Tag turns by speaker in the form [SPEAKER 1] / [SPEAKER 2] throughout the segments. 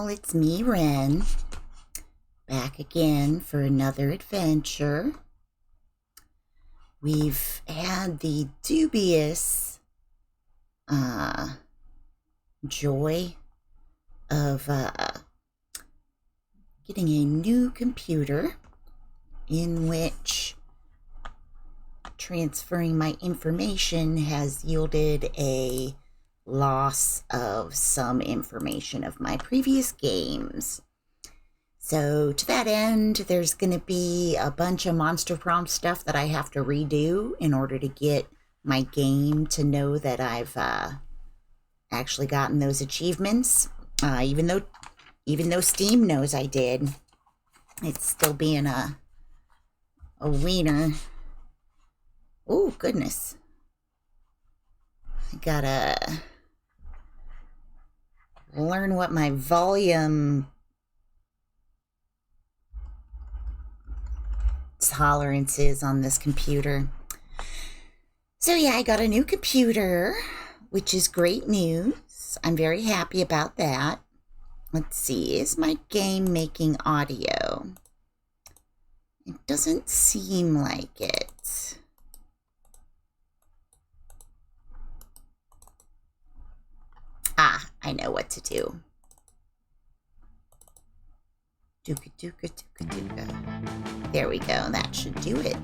[SPEAKER 1] y'all, it's me, Ren, back again for another adventure. We've had the dubious joy of getting a new computer in which transferring my information has yielded a loss of some information of my previous games. So to that end, there's going to be a bunch of Monster Prom stuff that I have to redo in order to get my game to know that I've actually gotten those achievements. Even though Steam knows I did, it's still being a wiener. Oh, goodness. I gotta learn what my volume tolerance is on this computer. So yeah, I got a new computer, which is great news. I'm very happy about that. Let's see, is my game making audio? It doesn't seem like it. Ah, I know what to do. Dooka dooka dooka dooka. There we go, that should do it.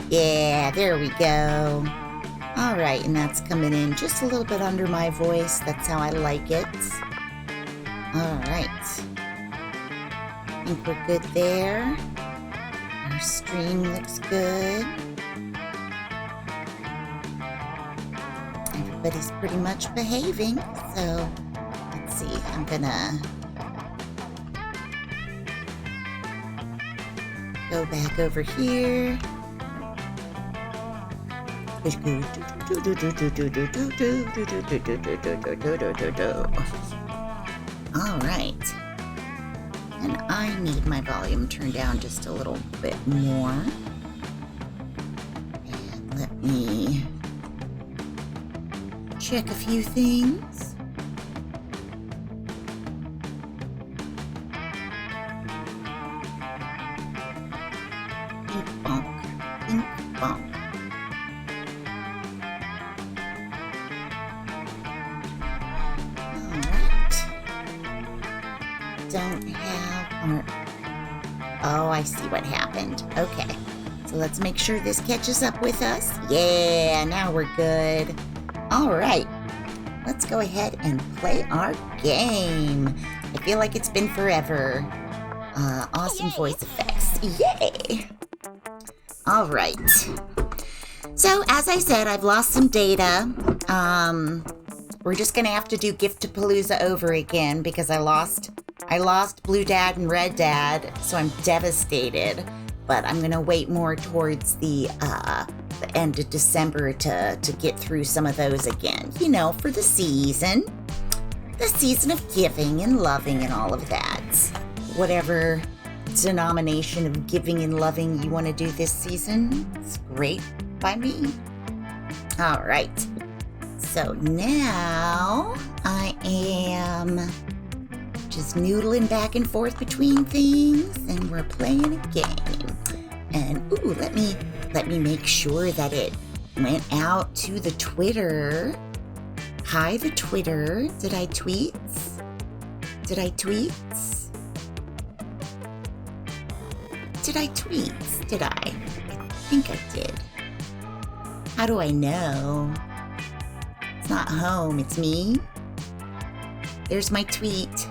[SPEAKER 1] Yeah, there we go. All right, and that's coming in just a little bit under my voice. That's how I like it. All right. I think we're good there. Our stream looks good. Everybody's pretty much behaving, so let's see, I'm gonna go back over here. All right, and I need my volume turned down just a little bit more. And let me check a few things. Bink bonk, bink bonk. Alright. Don't have our... Oh, I see what happened. Okay. So let's make sure this catches up with us. Yeah, now we're good. All right, let's go ahead and play our game. I feel like it's been forever. Awesome voice effects. Yay! All right. So, as I said, I've lost some data. We're just going to have to do Gift-a-Palooza over again because I lost Blue Dad and Red Dad, so I'm devastated. But I'm going to wait more towards the end of December to get through some of those again. You know, for the season of giving and loving and all of that. Whatever denomination of giving and loving you want to do this season, it's great by me. All right. So now I am just noodling back and forth between things, and we're playing a game. And ooh, let me make sure that it went out to the Twitter. Hi, the Twitter. Did I tweet? Did I tweet? I think I did. How do I know? It's not home, it's me. There's my tweet.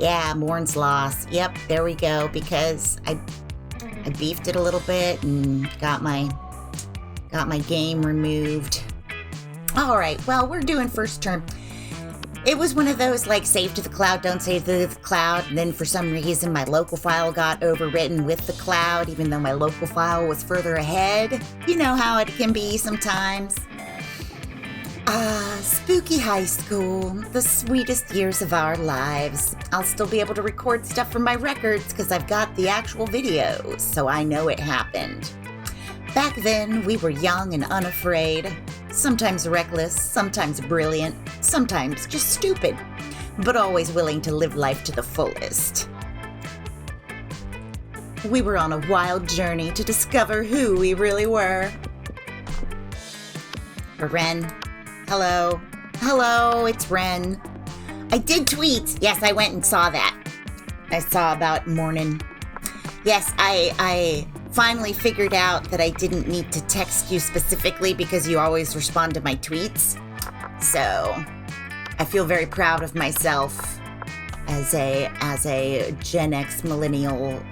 [SPEAKER 1] Yeah, Morn's loss. Yep, there we go, because I beefed it a little bit and got my game removed. All right, well, we're doing first turn. It was one of those, like, save to the cloud, don't save to the cloud, and then for some reason my local file got overwritten with the cloud, even though my local file was further ahead. You know how it can be sometimes. Spooky high school, the sweetest years of our lives. I'll still be able to record stuff from my records because I've got the actual videos, so I know it happened. Back then, we were young and unafraid, sometimes reckless, sometimes brilliant, sometimes just stupid. but always willing to live life to the fullest. We were on a wild journey to discover who we really were. Ren. Hello. Hello, it's Ren. I did tweet. Yes, I went and saw that. I saw about morning. Yes, I finally figured out that I didn't need to text you specifically because you always respond to my tweets. So, I feel very proud of myself as a Gen X millennial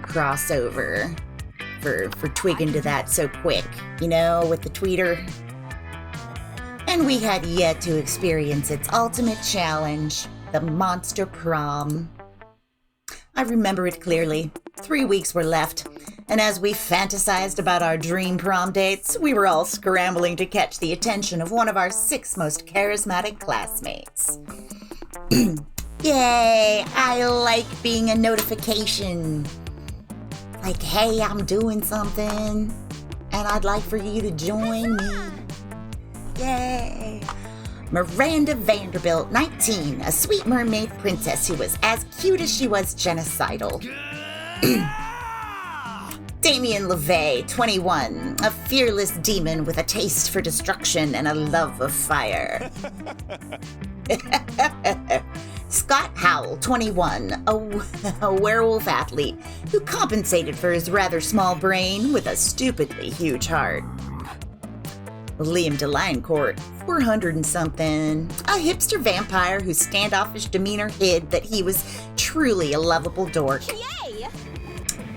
[SPEAKER 1] crossover for twigging to that so quick, you know, with the tweeter. And we had yet to experience its ultimate challenge, the Monster Prom. I remember it clearly. 3 weeks were left, and as we fantasized about our dream prom dates, we were all scrambling to catch the attention of one of our 6 most charismatic classmates. Yay! I like being a notification. Like, hey, I'm doing something, and I'd like for you to join me. Yay! Miranda Vanderbilt, 19, a sweet mermaid princess who was as cute as she was genocidal. Damien LeVay, 21, a fearless demon with a taste for destruction and a love of fire. Scott Howell, 21, a werewolf athlete who compensated for his rather small brain with a stupidly huge heart. Liam DeLioncourt, 400 and something, a hipster vampire whose standoffish demeanor hid that he was truly a lovable dork. Yay!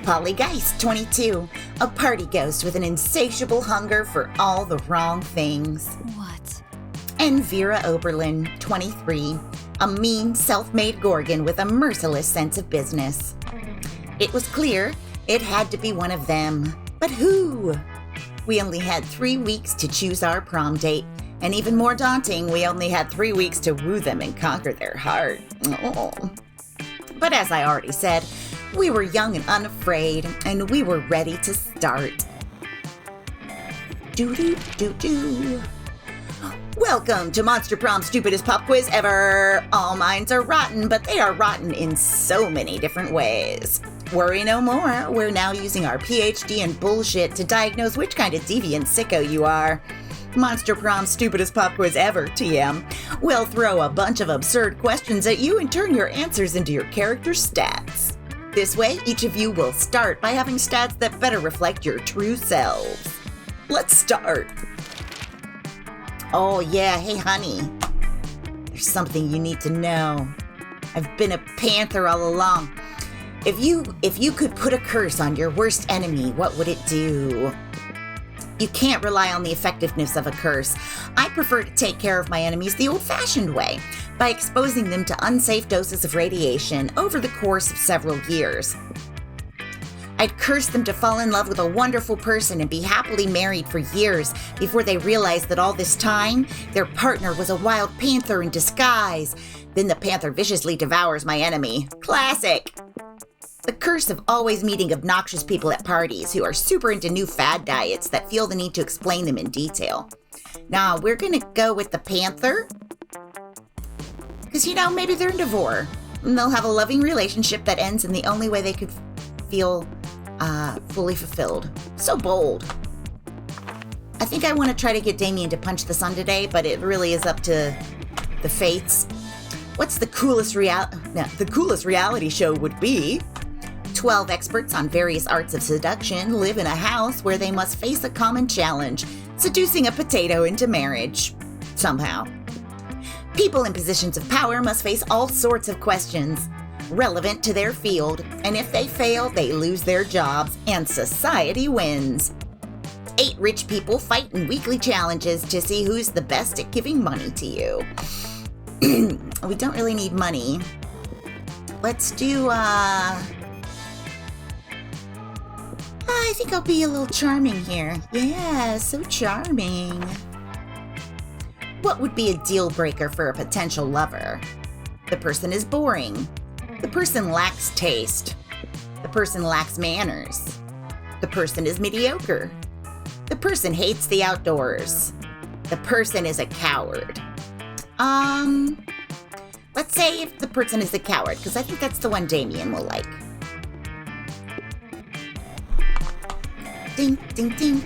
[SPEAKER 1] Polly Geist, 22, a party ghost with an insatiable hunger for all the wrong things.
[SPEAKER 2] What?
[SPEAKER 1] And Vera Oberlin, 23, a mean, self-made Gorgon with a merciless sense of business. It was clear it had to be one of them. But who? We only had 3 weeks to choose our prom date, and even more daunting, we only had 3 weeks to woo them and conquer their heart. Oh. But as I already said, we were young and unafraid, and we were ready to start. Doo-doo-doo-doo. Welcome to Monster Prom's Stupidest Pop Quiz Ever! All minds are rotten, but they are rotten in so many different ways. Worry no more, we're now using our PhD in bullshit to diagnose which kind of deviant sicko you are. Monster Prom's Stupidest Pop Quiz Ever, TM. We'll throw a bunch of absurd questions at you and turn your answers into your character's stats. This way, each of you will start by having stats that better reflect your true selves. Let's start. Oh yeah, hey honey. There's something you need to know. I've been a panther all along. If you could put a curse on your worst enemy, what would it do? You can't rely on the effectiveness of a curse. I prefer to take care of my enemies the old-fashioned way, by exposing them to unsafe doses of radiation over the course of several years. I'd curse them to fall in love with a wonderful person and be happily married for years before they realized that all this time, their partner was a wild panther in disguise. Then the panther viciously devours my enemy. Classic! The curse of always meeting obnoxious people at parties who are super into new fad diets that feel the need to explain them in detail. Now, we're gonna go with the panther. Because, maybe they're into vor. And they'll have a loving relationship that ends in the only way they could feel fully fulfilled. So bold. I think I want to try to get Damien to punch the sun today, but it really is up to the fates. What's the coolest reality show would be 12 experts on various arts of seduction live in a house where they must face a common challenge, seducing a potato into marriage. Somehow. People in positions of power must face all sorts of questions relevant to their field, and if they fail, they lose their jobs, and society wins. 8 rich people fight in weekly challenges to see who's the best at giving money to you. We don't really need money. Let's do, I think I'll be a little charming here. Yeah, so charming. What would be a deal breaker for a potential lover? The person is boring. The person lacks taste. The person lacks manners. The person is mediocre. The person hates the outdoors. The person is a coward. Let's say if the person is a coward, because I think that's the one Damien will like. Dink, dink, dink.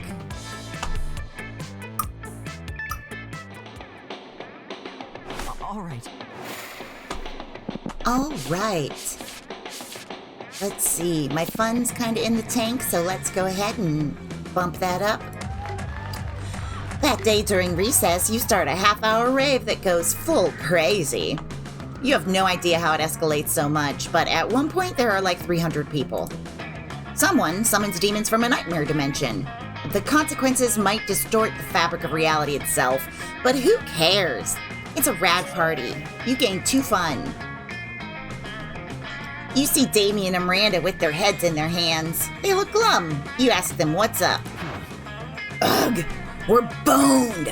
[SPEAKER 1] All right. Let's see. My fun's kind of in the tank, so let's go ahead and bump that up. That day during recess, you start a half-hour rave that goes full crazy. You have no idea how it escalates so much, but at one point there are like 300 people. Someone summons demons from a nightmare dimension. The consequences might distort the fabric of reality itself, but who cares? It's a rad party. You gain 2 fun. You see Damien and Miranda with their heads in their hands. They look glum. You ask them what's up. Ugh, we're boned.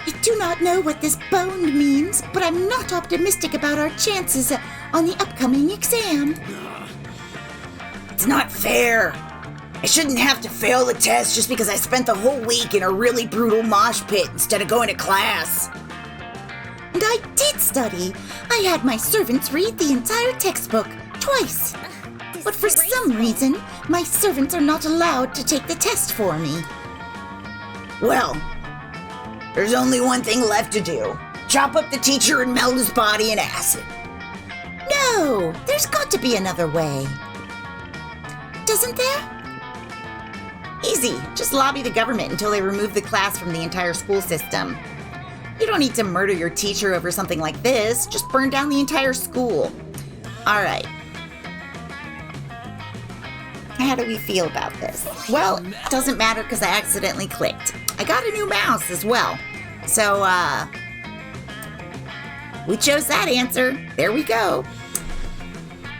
[SPEAKER 1] I do not know what this boned means, but I'm not optimistic about our chances on the upcoming exam. It's not fair. I shouldn't have to fail the test just because I spent the whole week in a really brutal mosh pit instead of going to class. And I did study. I had my servants read the entire textbook twice. But for some reason, my servants are not allowed to take the test for me. Well, there's only one thing left to do. Chop up the teacher and melt his body in acid. No, there's got to be another way. Doesn't there? Easy. Just lobby the government until they remove the class from the entire school system. You don't need to murder your teacher over something like this. Just burn down the entire school. All right. How do we feel about this? Well, it doesn't matter because I accidentally clicked. I got a new mouse as well. So, we chose that answer. There we go.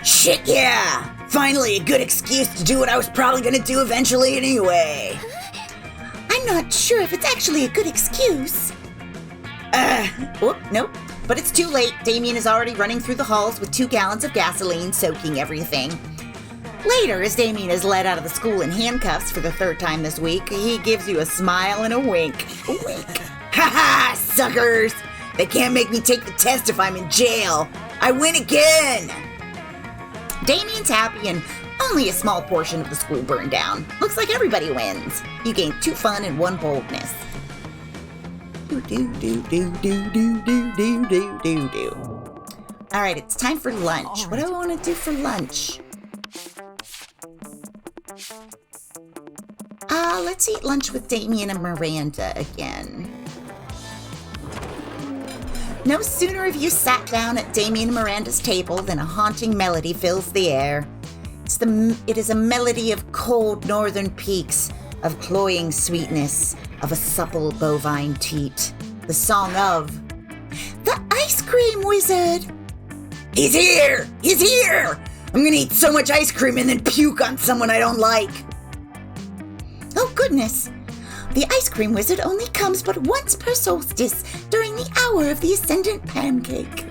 [SPEAKER 1] Shit, yeah. Finally, a good excuse to do what I was probably going to do eventually anyway. I'm not sure if it's actually a good excuse. Nope. But it's too late. Damien is already running through the halls with 2 gallons of gasoline, soaking everything. Later, as Damien is led out of the school in handcuffs for the 3rd time this week, he gives you a smile and a wink. A wink. Ha ha, suckers! They can't make me take the test if I'm in jail. I win again! Damien's happy and only a small portion of the school burned down. Looks like everybody wins. You gain 2 fun and 1 boldness. All right, it's time for lunch. What do I want to do for lunch? Let's eat lunch with Damien and Miranda again. No sooner have you sat down at Damien and Miranda's table than a haunting melody fills the air. It is a melody of cold northern peaks, of cloying sweetness, of a supple bovine teat. The song of the ice cream wizard. He's here! He's here! I'm gonna eat so much ice cream and then puke on someone I don't like. Oh goodness. The ice cream wizard only comes but once per solstice during the hour of the ascendant pancake.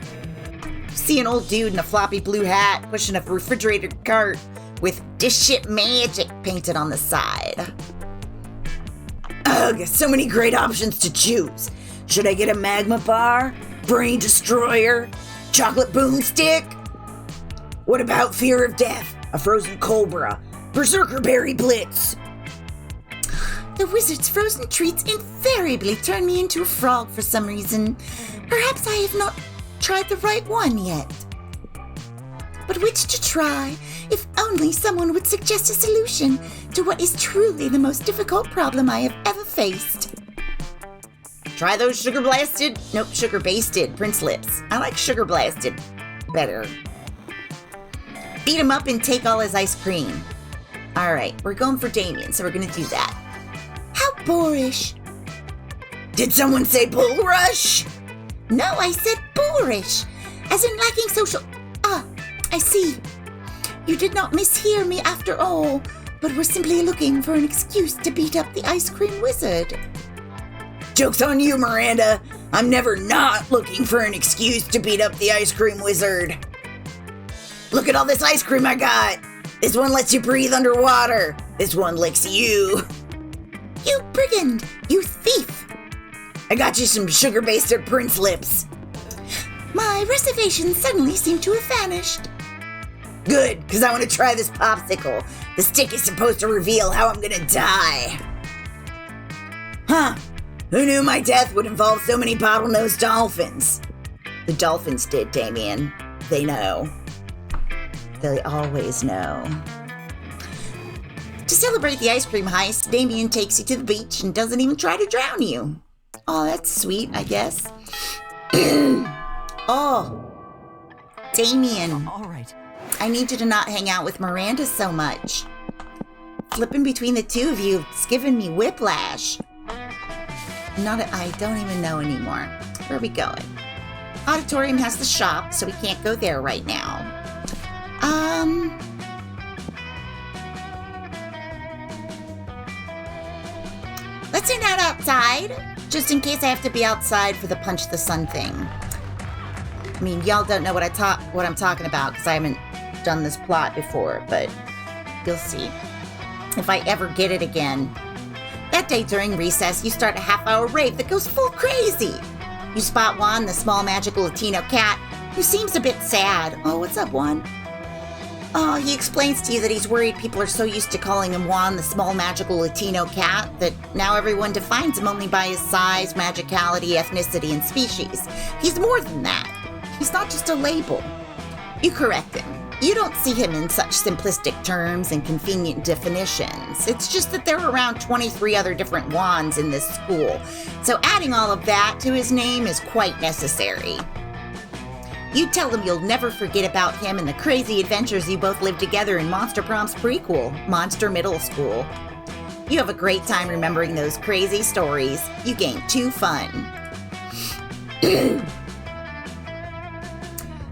[SPEAKER 1] See an old dude in a floppy blue hat pushing a refrigerated cart with "This shit magic" painted on the side. Ugh, so many great options to choose. Should I get a magma bar? Brain destroyer? Chocolate boomstick? What about fear of death? A frozen cobra? Berserker berry blitz? The wizard's frozen treats invariably turn me into a frog for some reason. Perhaps I have not tried the right one yet. But which to try, if only someone would suggest a solution to what is truly the most difficult problem I have ever faced. Try those sugar-basted Prince Lips. I like sugar-blasted better. Beat him up and take all his ice cream. All right, we're going for Damien, so we're going to do that. How boorish. Did someone say bull rush? No, I said boorish, as in lacking social... I see. You did not mishear me after all, but were simply looking for an excuse to beat up the ice cream wizard. Joke's on you, Miranda. I'm never not looking for an excuse to beat up the ice cream wizard. Look at all this ice cream I got. This one lets you breathe underwater. This one licks you. You brigand! You thief! I got you some sugar-basted Prince Lips. My reservations suddenly seem to have vanished. Good, because I want to try this popsicle. The stick is supposed to reveal how I'm gonna die. Huh. Who knew my death would involve so many bottlenose dolphins? The dolphins did, Damien. They know. They always know. To celebrate the ice cream heist, Damien takes you to the beach and doesn't even try to drown you. Oh, that's sweet, I guess. Oh, Damien.
[SPEAKER 2] All right.
[SPEAKER 1] I need you to not hang out with Miranda so much. Flipping between the two of you, it's giving me whiplash. I don't even know anymore. Where are we going? Auditorium has the shop, so we can't go there right now. Let's hang out outside, just in case I have to be outside for the punch the sun thing. I mean, y'all don't know what I'm talking about because I haven't done this plot before, but you'll see if I ever get it again. That day during recess, you start a half-hour rave that goes full crazy. You spot Juan, the small magical Latino cat, who seems a bit sad. Oh, what's up, Juan? Oh, he explains to you that he's worried people are so used to calling him Juan, the small magical Latino cat, that now everyone defines him only by his size, magicality, ethnicity, and species. He's more than that. He's not just a label. You correct him. You don't see him in such simplistic terms and convenient definitions. It's just that there are around 23 other different Juans in this school, so adding all of that to his name is quite necessary. You tell him you'll never forget about him and the crazy adventures you both lived together in Monster Prom's prequel, Monster Middle School. You have a great time remembering those crazy stories. You gain 2 fun.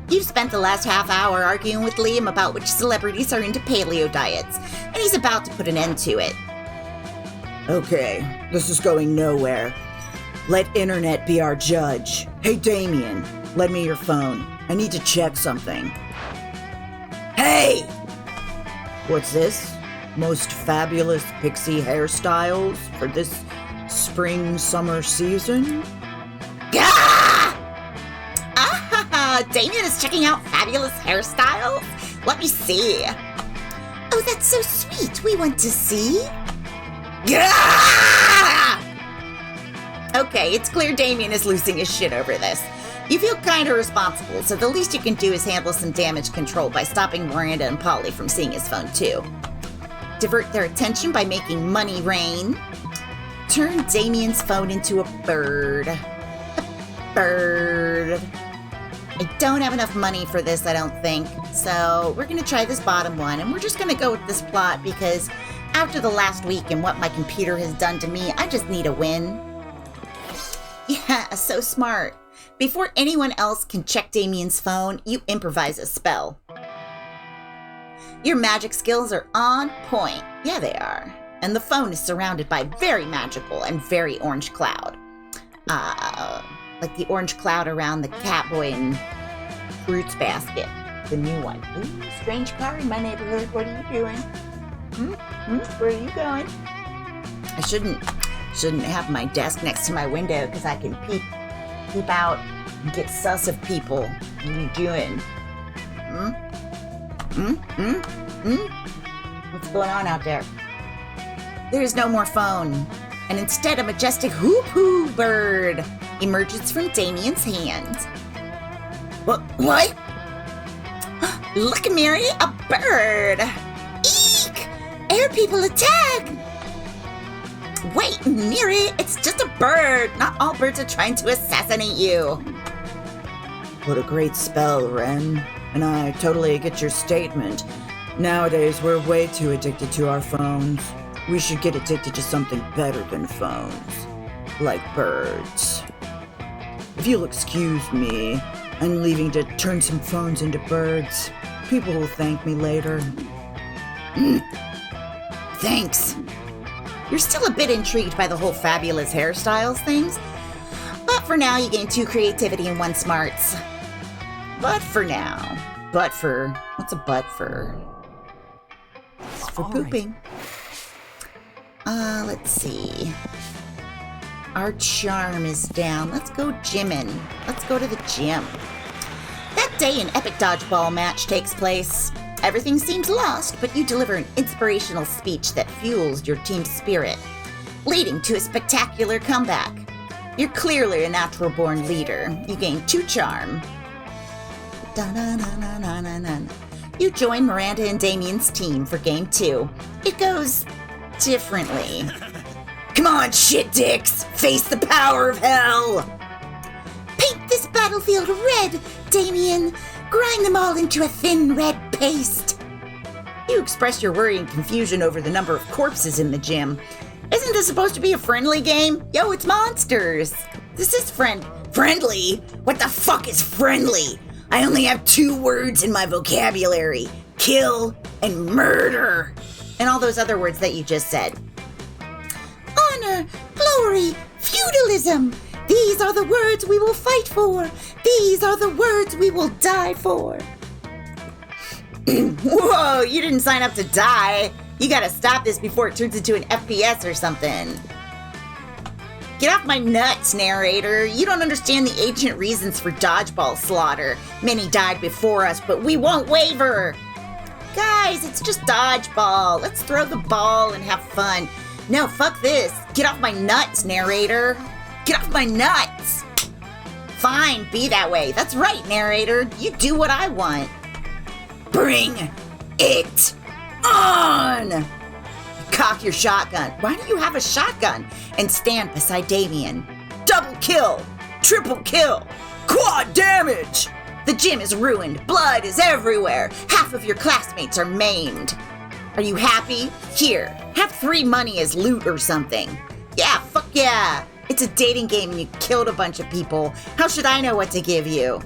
[SPEAKER 1] You've spent the last half hour arguing with Liam about which celebrities are into paleo diets, and he's about to put an end to it. Okay, this is going nowhere. Let internet be our judge. Hey, Damien, lend me your phone. I need to check something. Hey! What's this? Most fabulous pixie hairstyles for this spring-summer season? Damien is checking out fabulous hairstyles? Let me see. Oh, that's so sweet. We want to see. Okay, it's clear Damien is losing his shit over this. You feel kind of responsible, so the least you can do is handle some damage control by stopping Miranda and Polly from seeing his phone too. Divert their attention by making money rain. Turn Damien's phone into a bird. A bird. I don't have enough money for this, I don't think. So we're going to try this bottom one, and we're just going to go with this plot because after the last week and what my computer has done to me, I just need a win. Yeah, so smart. Before anyone else can check Damien's phone, you improvise a spell. Your magic skills are on point. Yeah, they are. And the phone is surrounded by very magical and very orange cloud. Like the orange cloud around the Catboy and Fruits basket, the new one. Ooh, strange car in my neighborhood. What are you doing? Where are you going? I shouldn't have my desk next to my window because I can peep out and get sus of people. What are you doing? What's going on out there? There is no more phone, and instead a majestic hoo-hoo bird emerges from Damien's hand. What? Look, Mary, a bird! Eek! Air people attack! Wait, Miri, it's just a bird. Not all birds are trying to assassinate you. What a great spell, Ren. And I totally get your statement. Nowadays, we're way too addicted to our phones. We should get addicted to something better than phones. Like birds. If you'll excuse me, I'm leaving to turn some phones into birds. People will thank me later. Thanks. You're still a bit intrigued by the whole fabulous hairstyles things, but for now you gain 2 creativity and 1 smarts. But for now. What's a butt for? It's for pooping. Let's see. Our charm is down. Let's go gymming. Let's go to the gym. Today, an epic dodgeball match takes place. Everything seems lost, but you deliver an inspirational speech that fuels your team's spirit, leading to a spectacular comeback. You're clearly a natural-born leader. You gain 2 charm. You join Miranda and Damien's team for Game 2. It goes differently. Come on, shit dicks! Face the power of hell! Paint this battlefield red, Damien! Grind them all into a thin red paste! You express your worry and confusion over the number of corpses in the gym. Isn't this supposed to be a friendly game? Yo, it's monsters! This is friendly? What the fuck is friendly? I only have 2 words in my vocabulary. Kill and murder. And all those other words that you just said. Honor, glory, feudalism. These are the words we will fight for. These are the words we will die for. Whoa, you didn't sign up to die. You gotta stop this before it turns into an FPS or something. Get off my nuts, narrator. You don't understand the ancient reasons for dodgeball slaughter. Many died before us, but we won't waver. Guys, it's just dodgeball. Let's throw the ball and have fun. No, fuck this. Get off my nuts, narrator. Get off my nuts. Fine, be that way. That's right, narrator. You do what I want. Bring it on! Cock your shotgun. Why do you have a shotgun? And stand beside Damien. Double kill! Triple kill! Quad damage! The gym is ruined. Blood is everywhere. Half of your classmates are maimed. Are you happy? Here, have 3 money as loot or something. Yeah, fuck yeah. It's a dating game and you killed a bunch of people. How should I know what to give you?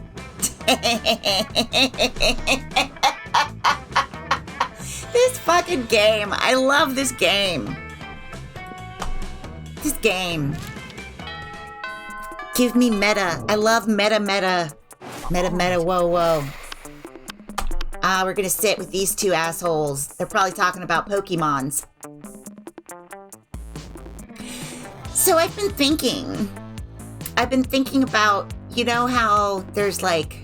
[SPEAKER 1] This fucking game. I love this game. This game. Give me meta. I love meta. Meta, whoa. We're gonna sit with these 2 assholes. They're probably talking about Pokemons. So I've been thinking about, you know how there's like,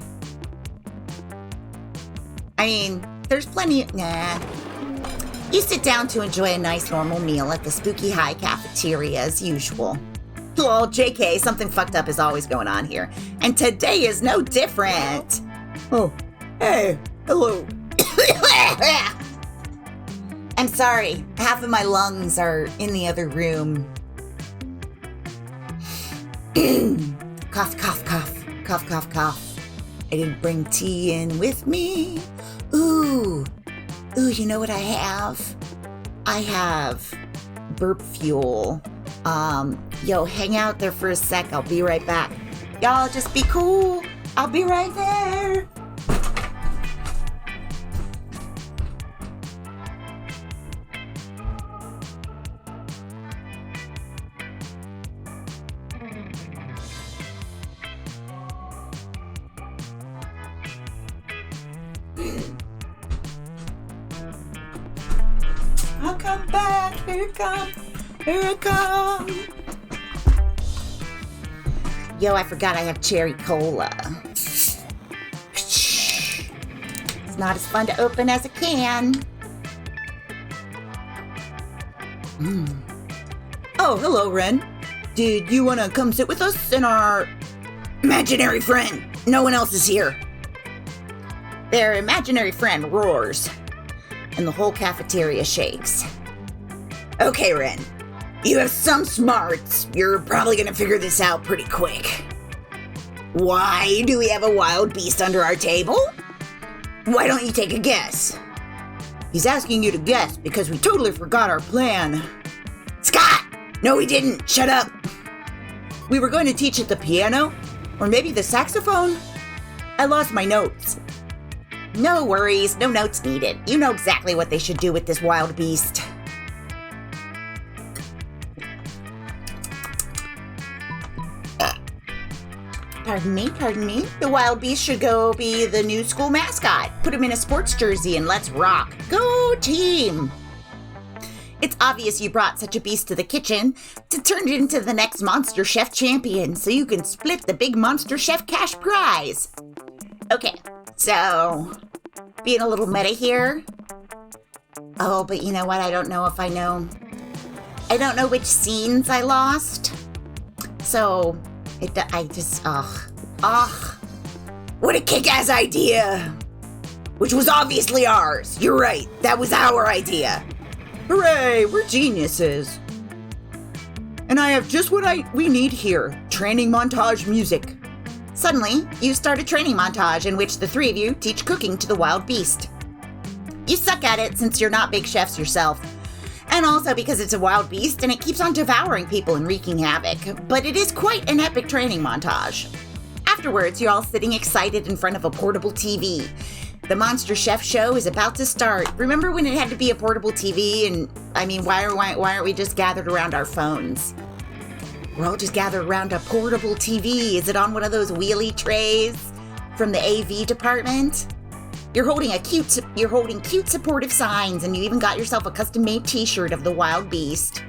[SPEAKER 1] there's plenty, You sit down to enjoy a nice normal meal at the Spooky High cafeteria as usual. Lol, JK, something fucked up is always going on here. And today is no different. Oh, hey, hello. I'm sorry, half of my lungs are in the other room. Cough, cough, cough, cough, cough, cough. I didn't bring tea in with me. Ooh, you know what I have? I have burp fuel. Yo, hang out there for a sec. I'll be right back. Y'all just be cool. I'll be right there. I'll come back. Here it comes. Yo, I forgot I have cherry cola. It's not as fun to open as a can. Oh, hello, Ren. Did you want to come sit with us and our imaginary friend? No one else is here. Their imaginary friend roars, and the whole cafeteria shakes. Okay, Ren. You have some smarts. You're probably gonna figure this out pretty quick. Why do we have a wild beast under our table? Why don't you take a guess? He's asking you to guess because we totally forgot our plan. Scott! No, we didn't. Shut up. We were going to teach it the piano, or maybe the saxophone. I lost my notes. No worries, no notes needed. You know exactly what they should do with this wild beast. Pardon me. The wild beast should go be the new school mascot. Put him in a sports jersey and let's rock. Go team! It's obvious you brought such a beast to the kitchen to turn it into the next Monster Chef champion so you can split the big Monster Chef cash prize. Okay, So, being a little meta here. Oh, but you know what? I don't know if I know. I don't know which scenes I lost. So,
[SPEAKER 2] What a kick-ass idea! Which was obviously ours. You're right, that was our idea.
[SPEAKER 3] Hooray, we're geniuses. And I have just what we need here, training montage music.
[SPEAKER 1] Suddenly, you start a training montage in which the three of you teach cooking to the wild beast. You suck at it since you're not big chefs yourself, and also because it's a wild beast and it keeps on devouring people and wreaking havoc, but it is quite an epic training montage. Afterwards, you're all sitting excited in front of a portable TV. The Monster Chef show is about to start. Remember when it had to be a portable TV? And I mean, why aren't we just gathered around our phones? We're all just gathered around a portable TV. Is it on one of those wheelie trays from the AV department? You're holding cute supportive signs, and you even got yourself a custom-made t-shirt of the wild beast.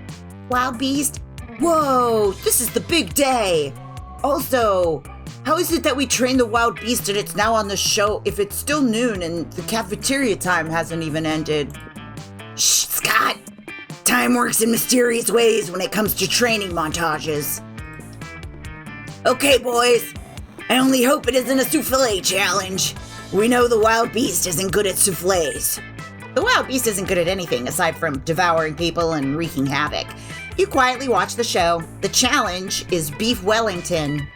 [SPEAKER 1] Wild beast?
[SPEAKER 2] Whoa, this is the big day. Also, how is it that we trained the wild beast and it's now on the show if it's still noon and the cafeteria time hasn't even ended? Shh, Scott. Time works in mysterious ways when it comes to training montages. Okay, boys. I only hope it isn't a souffle challenge. We know the wild beast isn't good at souffles.
[SPEAKER 1] The wild beast isn't good at anything aside from devouring people and wreaking havoc. You quietly watch the show. The challenge is Beef Wellington.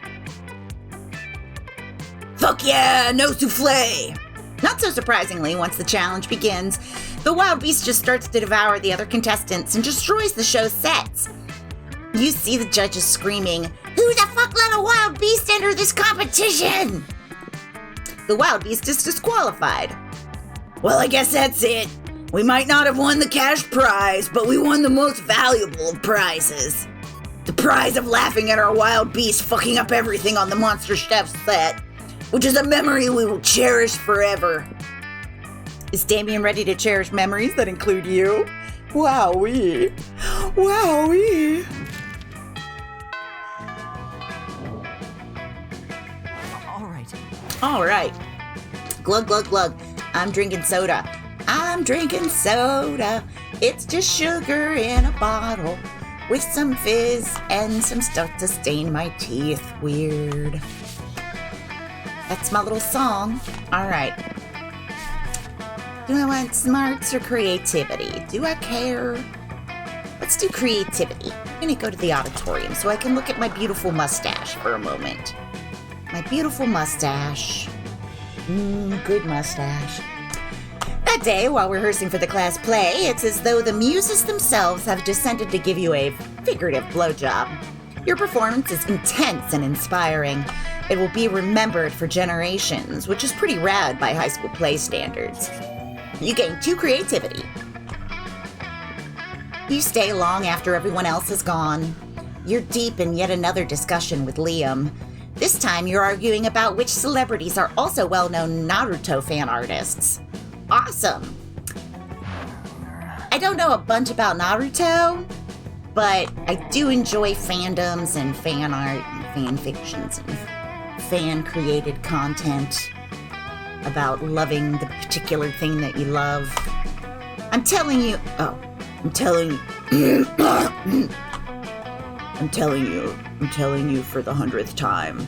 [SPEAKER 2] Fuck yeah, no souffle!
[SPEAKER 1] Not so surprisingly, once the challenge begins, the wild beast just starts to devour the other contestants and destroys the show's sets. You see the judges screaming, "Who the fuck let a wild beast enter this competition?" The wild beast is disqualified.
[SPEAKER 2] Well, I guess that's it. We might not have won the cash prize, but we won the most valuable of prizes. The prize of laughing at our wild beast fucking up everything on the Monster Chef set, which is a memory we will cherish forever.
[SPEAKER 1] Is Damien ready to cherish memories that include you?
[SPEAKER 3] Wowee. Wowee.
[SPEAKER 1] All right. Glug, glug, glug. I'm drinking soda. I'm drinking soda. It's just sugar in a bottle with some fizz and some stuff to stain my teeth. Weird. That's my little song. All right. Do I want smarts or creativity? Do I care? Let's do creativity. I'm going to go to the auditorium so I can look at my beautiful mustache for a moment. My beautiful mustache. Good mustache. That day, while rehearsing for the class play, it's as though the muses themselves have descended to give you a figurative blowjob. Your performance is intense and inspiring. It will be remembered for generations, which is pretty rad by high school play standards. You gain 2 creativity. You stay long after everyone else is gone. You're deep in yet another discussion with Liam. This time you're arguing about which celebrities are also well-known Naruto fan artists. Awesome! I don't know a bunch about Naruto, but I do enjoy fandoms and fan art and fan fictions and fan-created content about loving the particular thing that you love. I'm telling you for the 100th time.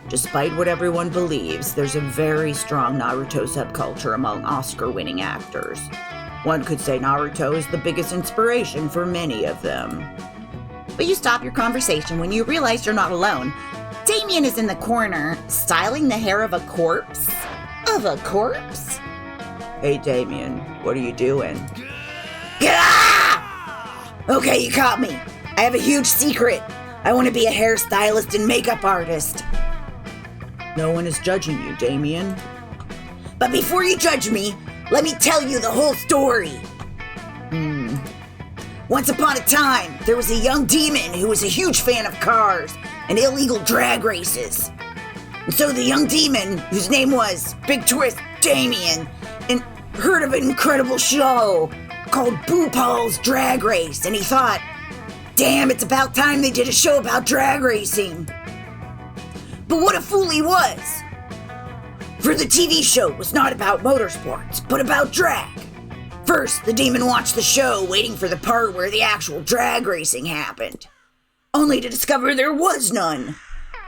[SPEAKER 1] Despite what everyone believes, there's a very strong Naruto subculture among Oscar-winning actors. One could say Naruto is the biggest inspiration for many of them. But you stop your conversation when you realize you're not alone. Damien is in the corner, styling the hair of a corpse. Of a corpse?
[SPEAKER 3] Hey, Damien, what are you doing?
[SPEAKER 2] Ah! Okay, you caught me. I have a huge secret. I want to be a hairstylist and makeup artist.
[SPEAKER 3] No one is judging you, Damien.
[SPEAKER 2] But before you judge me, let me tell you the whole story. Once upon a time, there was a young demon who was a huge fan of cars and illegal drag races. And so the young demon, whose name was, big twist, Damien, and heard of an incredible show called RuPaul's Drag Race, and he thought, damn, it's about time they did a show about drag racing. But what a fool he was. For the TV show was not about motorsports, but about drag. First, the demon watched the show, waiting for the part where the actual drag racing happened, only to discover there was none.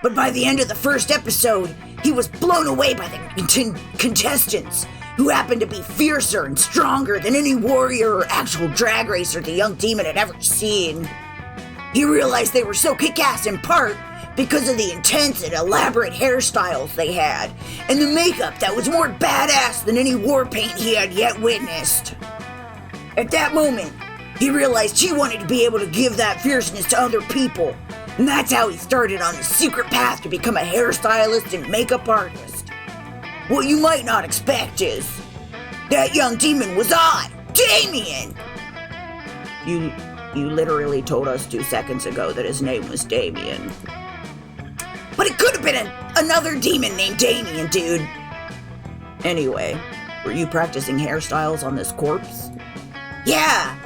[SPEAKER 2] But by the end of the first episode, he was blown away by the contestants, who happened to be fiercer and stronger than any warrior or actual drag racer the young demon had ever seen. He realized they were so kick-ass in part because of the intense and elaborate hairstyles they had, and the makeup that was more badass than any war paint he had yet witnessed. At that moment, he realized he wanted to be able to give that fierceness to other people, and that's how he started on his secret path to become a hairstylist and makeup artist. What you might not expect is, that young demon was I, Damien!
[SPEAKER 3] You literally told us 2 seconds ago that his name was Damien.
[SPEAKER 2] But it could have been another demon named Damien, dude.
[SPEAKER 3] Anyway, were you practicing hairstyles on this corpse?
[SPEAKER 2] Yeah.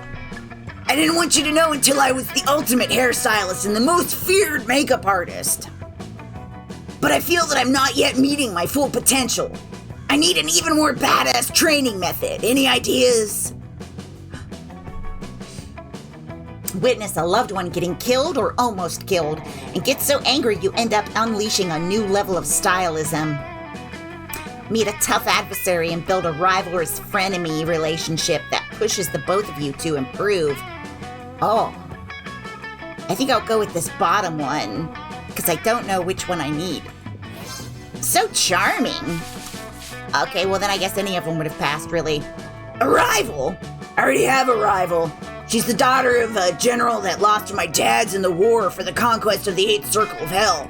[SPEAKER 2] I didn't want you to know until I was the ultimate hairstylist and the most feared makeup artist. But I feel that I'm not yet meeting my full potential. I need an even more badass training method. Any ideas?
[SPEAKER 1] Witness a loved one getting killed or almost killed, and get so angry you end up unleashing a new level of stylism. Meet a tough adversary and build a rivalrous frenemy relationship that pushes the both of you to improve. Oh, I think I'll go with this bottom one, because I don't know which one I need. So charming. Okay, well then I guess any of them would have passed, really.
[SPEAKER 2] A rival? I already have a rival. She's the daughter of a general that lost to my dad's in the war for the conquest of the 8th Circle of Hell.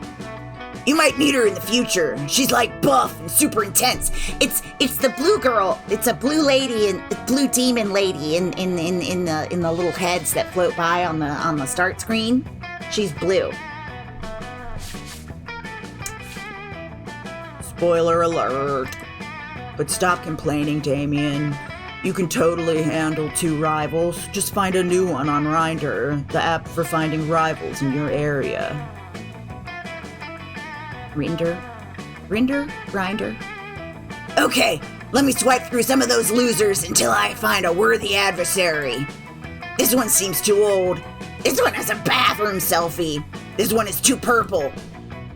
[SPEAKER 2] You might meet her in the future. She's like buff and super intense.
[SPEAKER 1] It's the blue girl. It's a blue lady and blue demon lady in the little heads that float by on the start screen. She's blue.
[SPEAKER 3] Spoiler alert. But stop complaining, Damien. You can totally handle 2 rivals. Just find a new one on Grindr, the app for finding rivals in your area. Grindr?
[SPEAKER 2] Okay, let me swipe through some of those losers until I find a worthy adversary. This one seems too old. This one has a bathroom selfie. This one is too purple.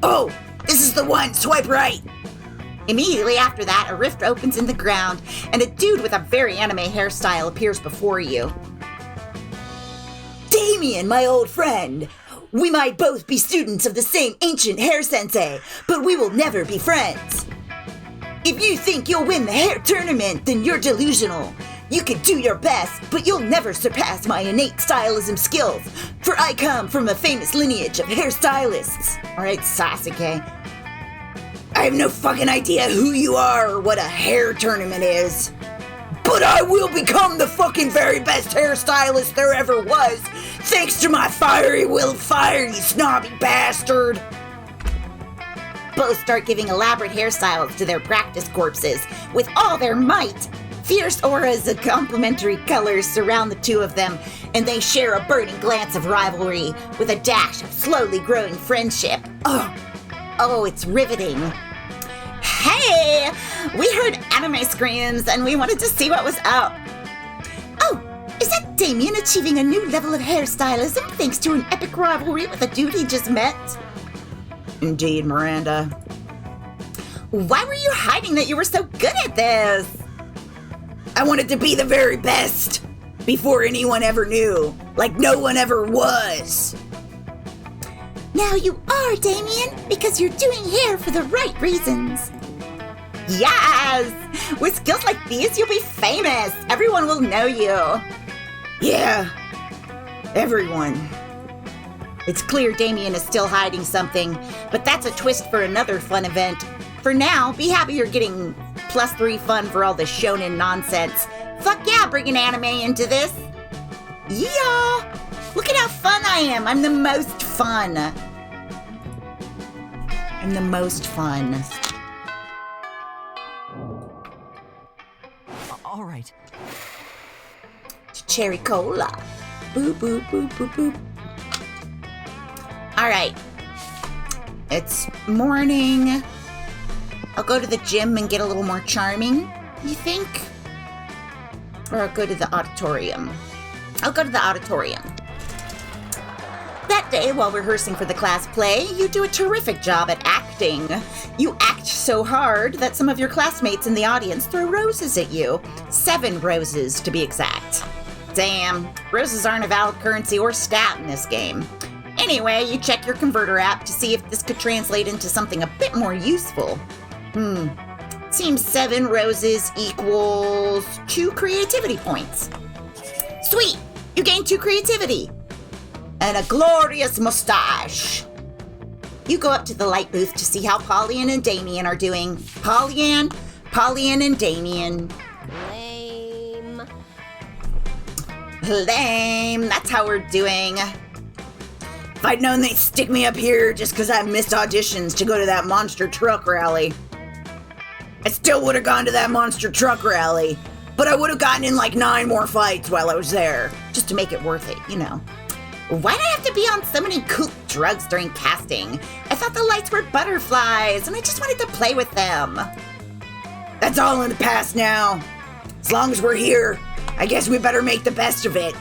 [SPEAKER 2] Oh, this is the one. Swipe right.
[SPEAKER 1] Immediately after that, a rift opens in the ground, and a dude with a very anime hairstyle appears before you.
[SPEAKER 2] Damien, my old friend. We might both be students of the same ancient hair sensei, but we will never be friends. If you think you'll win the hair tournament, then you're delusional. You can do your best, but you'll never surpass my innate stylism skills, for I come from a famous lineage of hairstylists.
[SPEAKER 1] All right, Sasuke.
[SPEAKER 2] I have no fucking idea who you are or what a hair tournament is. But I will become the fucking very best hairstylist there ever was, thanks to my fiery will of fire, you snobby bastard.
[SPEAKER 1] Both start giving elaborate hairstyles to their practice corpses with all their might. Fierce auras of complementary colors surround the two of them, and they share a burning glance of rivalry with a dash of slowly growing friendship. Oh, it's riveting. Hey! We heard anime screams and we wanted to see what was up. Oh, is that Damien achieving a new level of hairstylism thanks to an epic rivalry with a dude he just met?
[SPEAKER 3] Indeed, Miranda.
[SPEAKER 1] Why were you hiding that you were so good at this?
[SPEAKER 2] I wanted to be the very best before anyone ever knew, like no one ever was.
[SPEAKER 1] Now you are, Damien, because you're doing hair for the right reasons. Yes! With skills like these, you'll be famous. Everyone will know you.
[SPEAKER 2] Yeah, everyone.
[SPEAKER 1] It's clear Damien is still hiding something, but that's a twist for another fun event. For now, be happy you're getting +3 fun for all the shonen nonsense. Fuck yeah, bringing anime into this. Yeah! Look at how fun I am. I'm the most fun.
[SPEAKER 4] All right.
[SPEAKER 1] Cherry cola. Boop, boop, boop, boop, boop. All right. It's morning. I'll go to the gym and get a little more charming, you think? Or I'll go to the auditorium. I'll go to the auditorium. That day, while rehearsing for the class play, you do a terrific job at acting. You act so hard that some of your classmates in the audience throw roses at you. 7 roses, to be exact. Damn, roses aren't a valid currency or stat in this game. Anyway, you check your converter app to see if this could translate into something a bit more useful. Seems 7 roses equals 2 creativity points. Sweet! You gain 2 creativity. And a glorious mustache. You go up to the light booth to see how Pollyann and Damien are doing. Pollyann, and Damien. Lame. That's how we're doing.
[SPEAKER 2] If I'd known they'd stick me up here just because I missed auditions to go to that monster truck rally, I still would have gone to that monster truck rally, but I would have gotten in like 9 more fights while I was there.
[SPEAKER 1] Just to make it worth it, you know. Why do I have to be on so many cool drugs during casting? I thought the lights were butterflies, and I just wanted to play with them.
[SPEAKER 2] That's all in the past now. As long as we're here, I guess we better make the best of it.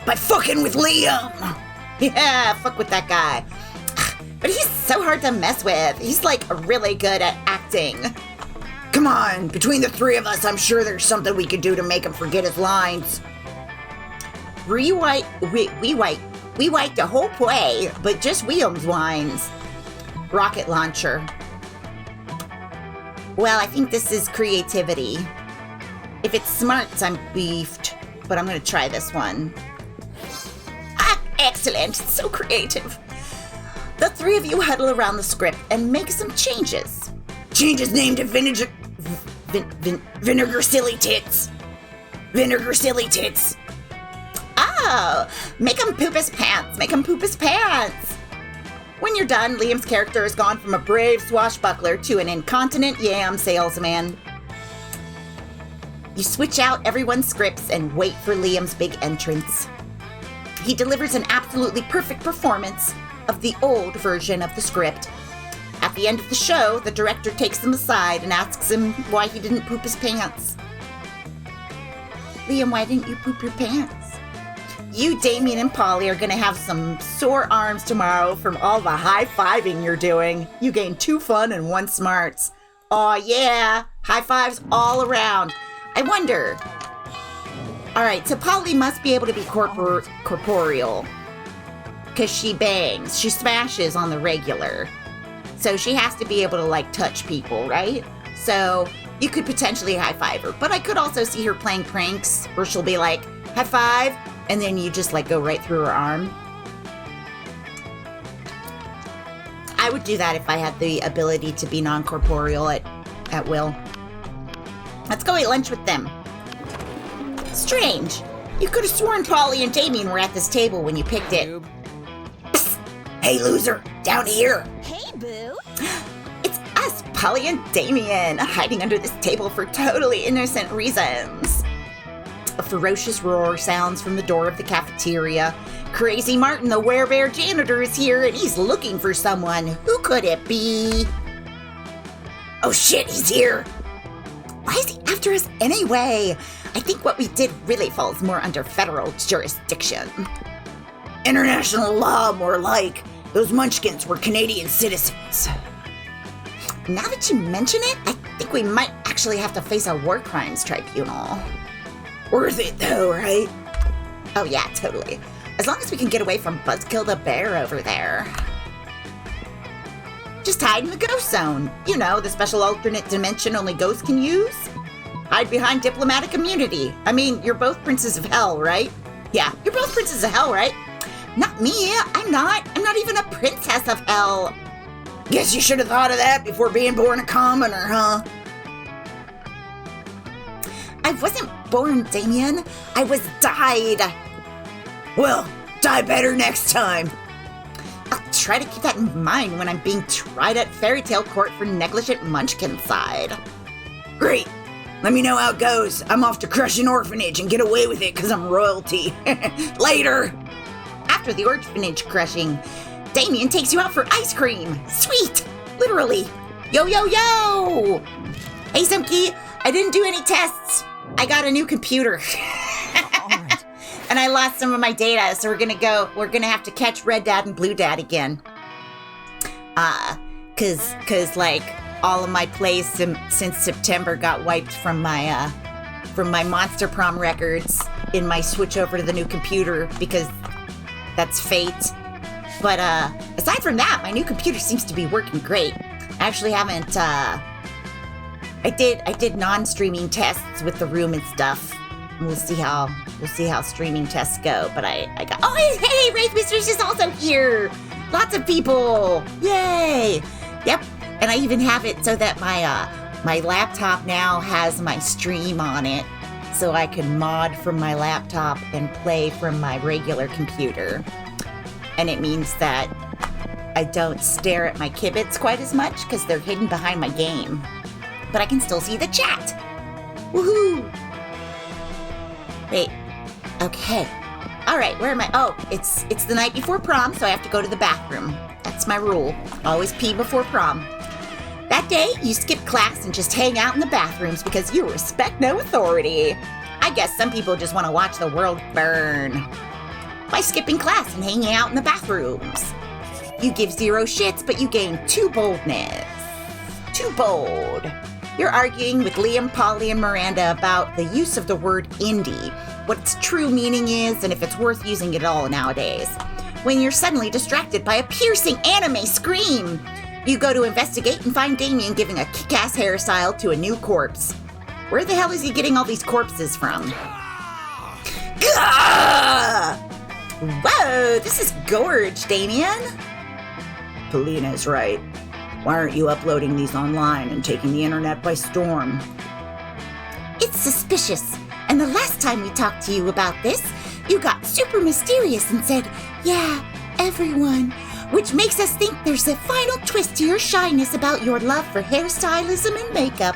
[SPEAKER 2] By fucking with Liam!
[SPEAKER 1] Yeah, fuck with that guy. But he's so hard to mess with. He's like really good at acting.
[SPEAKER 2] Come on, between the 3 of us, I'm sure there's something we could do to make him forget his lines.
[SPEAKER 1] We wiped the whole play, but just William's wines. Rocket launcher. Well, I think this is creativity. If it's smarts, I'm beefed, but I'm gonna try this one. Ah, excellent, so creative. The 3 of you huddle around the script and make some changes.
[SPEAKER 2] Change his name to Vinegar Silly Tits. Vinegar Silly Tits.
[SPEAKER 1] Oh, make him poop his pants. Make him poop his pants. When you're done, Liam's character has gone from a brave swashbuckler to an incontinent yam salesman. You switch out everyone's scripts and wait for Liam's big entrance. He delivers an absolutely perfect performance of the old version of the script. At the end of the show, the director takes him aside and asks him why he didn't poop his pants. Liam, why didn't you poop your pants? You, Damien, and Polly are gonna have some sore arms tomorrow from all the high-fiving you're doing. You gain 2 fun and 1 smarts. Aw, yeah, high fives all around. I wonder. All right, so Polly must be able to be corporeal. Because she bangs, she smashes on the regular. So she has to be able to, like, touch people, right? So you could potentially high-five her. But I could also see her playing pranks where she'll be like, high five, and then you just, like, go right through her arm. I would do that if I had the ability to be non-corporeal at will. Let's go eat lunch with them. Strange. You could have sworn Polly and Damien were at this table when you picked it.
[SPEAKER 2] Psst. Hey, loser, down here.
[SPEAKER 4] Hey, boo.
[SPEAKER 1] It's us, Polly and Damien, hiding under this table for totally innocent reasons. A ferocious roar sounds from the door of the cafeteria. Crazy Martin, the werebear janitor, is here, and he's looking for someone. Who could it be?
[SPEAKER 2] Oh shit, he's here.
[SPEAKER 1] Why is he after us anyway? I think what we did really falls more under federal jurisdiction.
[SPEAKER 2] International law, more like. Those munchkins were Canadian citizens.
[SPEAKER 1] Now that you mention it, I think we might actually have to face a war crimes tribunal.
[SPEAKER 2] Worth it though, right?
[SPEAKER 1] Oh yeah, totally. As long as we can get away from Buzzkill the bear over there. Just hide in the ghost zone. You know, the special alternate dimension only ghosts can use. Hide behind diplomatic immunity. I mean, you're both princes of hell, right? Yeah, you're both princes of hell, right? Not me, I'm not. I'm not even a princess of hell.
[SPEAKER 2] Guess you should have thought of that before being born a commoner, huh?
[SPEAKER 1] I wasn't born, Damien. I was died.
[SPEAKER 2] Well, die better next time.
[SPEAKER 1] I'll try to keep that in mind when I'm being tried at Fairy Tale Court for negligent munchkincide.
[SPEAKER 2] Great. Let me know how it goes. I'm off to crush an orphanage and get away with it because I'm royalty. Later.
[SPEAKER 1] After the orphanage crushing, Damien takes you out for ice cream. Sweet. Literally. Yo, yo, yo! Hey, Sumkey, I didn't do any tests. I got a new computer.
[SPEAKER 2] All right.
[SPEAKER 1] And I lost some of my data, so we're gonna have to catch Red Dad and Blue Dad again. Cause like all of my plays since September got wiped from my Monster Prom records in my switch over to the new computer because that's fate. But aside from that, my new computer seems to be working great. I actually haven't. I did non-streaming tests with the room and stuff. We'll see how streaming tests go. But I got. Oh, hey, Wraith Mistress is also here. Lots of people. Yay! Yep. And I even have it so that my laptop now has my stream on it, so I can mod from my laptop and play from my regular computer. And it means that I don't stare at my kibits quite as much because they're hidden behind my game. But I can still see the chat. Woohoo! Wait. Okay. All right, where am I? Oh, it's the night before prom, so I have to go to the bathroom. That's my rule. Always pee before prom. That day, you skip class and just hang out in the bathrooms because you respect no authority. I guess some people just want to watch the world burn. By skipping class and hanging out in the bathrooms. You give 0 shits, but you gain 2 boldness. Too bold. You're arguing with Liam, Polly, and Miranda about the use of the word indie, what its true meaning is, and if it's worth using it at all nowadays. When you're suddenly distracted by a piercing anime scream, you go to investigate and find Damien giving a kick-ass hairstyle to a new corpse. Where the hell is he getting all these corpses from? Gah! Whoa, this is gorge, Damien.
[SPEAKER 3] Polina's right. Why aren't you uploading these online and taking the internet by storm?
[SPEAKER 1] It's suspicious. And the last time we talked to you about this, you got super mysterious and said, yeah, everyone, which makes us think there's a final twist to your shyness about your love for hairstylism and makeup.